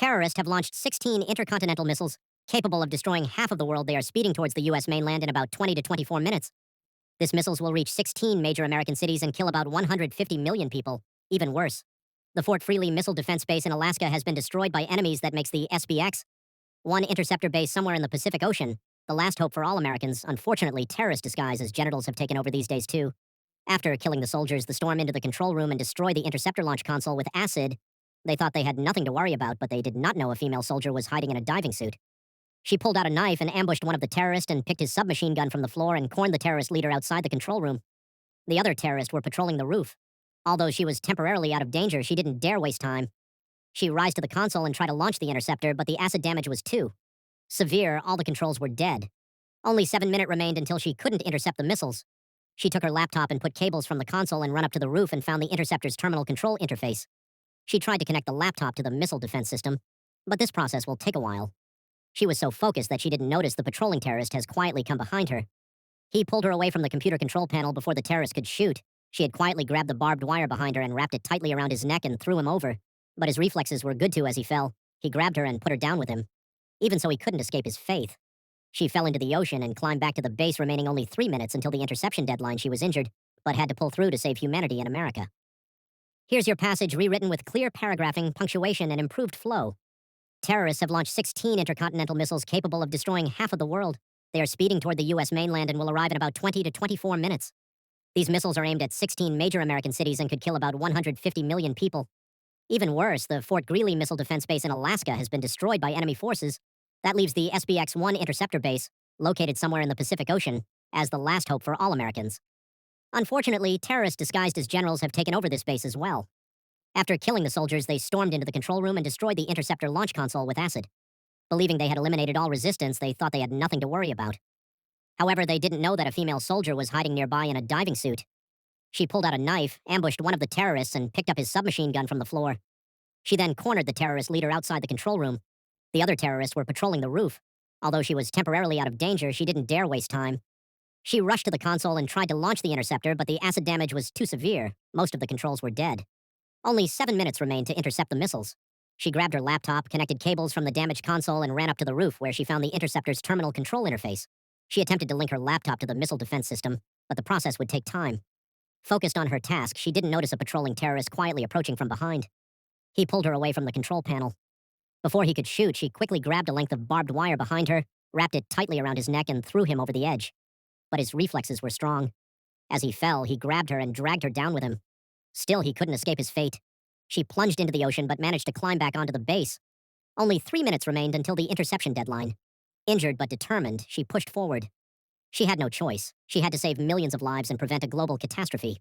Terrorists have launched 16 intercontinental missiles capable of destroying half of the world. They are speeding towards the U.S. mainland in about 20 to 24 minutes. These missiles will reach 16 major American cities and kill about 150 million people. Even worse, the Fort Greely missile defense base in Alaska has been destroyed by enemies. That makes the SBX one Interceptor base somewhere in the Pacific Ocean the last hope for all Americans. Unfortunately, terrorist disguise as generals have taken over these days too. After killing the soldiers, the storm into the control room and destroy the Interceptor launch console with acid. They thought they had nothing to worry about, but they did not know a female soldier was hiding in a diving suit. She pulled out a knife and ambushed one of the terrorists and picked his submachine gun from the floor and cornered the terrorist leader outside the control room. The other terrorists were patrolling the roof. Although she was temporarily out of danger, she didn't dare waste time. She rised to the console and tried to launch the interceptor, but the acid damage was too severe. All the controls were dead. Only 7 minutes remained until she couldn't intercept the missiles. She took her laptop and put cables from the console and run up to the roof and found the interceptor's terminal control interface. She tried to connect the laptop to the missile defense system, but this process will take a while. She was so focused that she didn't notice the patrolling terrorist has quietly come behind her. He pulled her away from the computer control panel before the terrorist could shoot. She had quietly grabbed the barbed wire behind her and wrapped it tightly around his neck and threw him over. But his reflexes were good too. As he fell, he grabbed her and put her down with him. Even so, he couldn't escape his fate. She fell into the ocean and climbed back to the base, remaining only 3 minutes until the interception deadline. She was injured, but had to pull through to save humanity in America. Here's your passage rewritten with clear paragraphing, punctuation, and improved flow. Terrorists have launched 16 intercontinental missiles capable of destroying half of the world. They are speeding toward the U.S. mainland and will arrive in about 20 to 24 minutes. These missiles are aimed at 16 major American cities and could kill about 150 million people. Even worse, the Fort Greely missile defense base in Alaska has been destroyed by enemy forces. That leaves the SBX-1 Interceptor base, located somewhere in the Pacific Ocean, as the last hope for all Americans. Unfortunately, terrorists disguised as generals have taken over this base as well. After killing the soldiers, they stormed into the control room and destroyed the Interceptor launch console with acid. Believing they had eliminated all resistance, they thought they had nothing to worry about. However, they didn't know that a female soldier was hiding nearby in a diving suit. She pulled out a knife, ambushed one of the terrorists, and picked up his submachine gun from the floor. She then cornered the terrorist leader outside the control room. The other terrorists were patrolling the roof. Although she was temporarily out of danger, she didn't dare waste time. She rushed to the console and tried to launch the interceptor, but the acid damage was too severe. Most of the controls were dead. Only 7 minutes remained to intercept the missiles. She grabbed her laptop, connected cables from the damaged console, and ran up to the roof where she found the interceptor's terminal control interface. She attempted to link her laptop to the missile defense system, but the process would take time. Focused on her task, she didn't notice a patrolling terrorist quietly approaching from behind. He pulled her away from the control panel. Before he could shoot, she quickly grabbed a length of barbed wire behind her, wrapped it tightly around his neck, and threw him over the edge. But his reflexes were strong. As he fell, he grabbed her and dragged her down with him. Still, he couldn't escape his fate. She plunged into the ocean but managed to climb back onto the base. Only 3 minutes remained until the interception deadline. Injured but determined, she pushed forward. She had no choice. She had to save millions of lives and prevent a global catastrophe.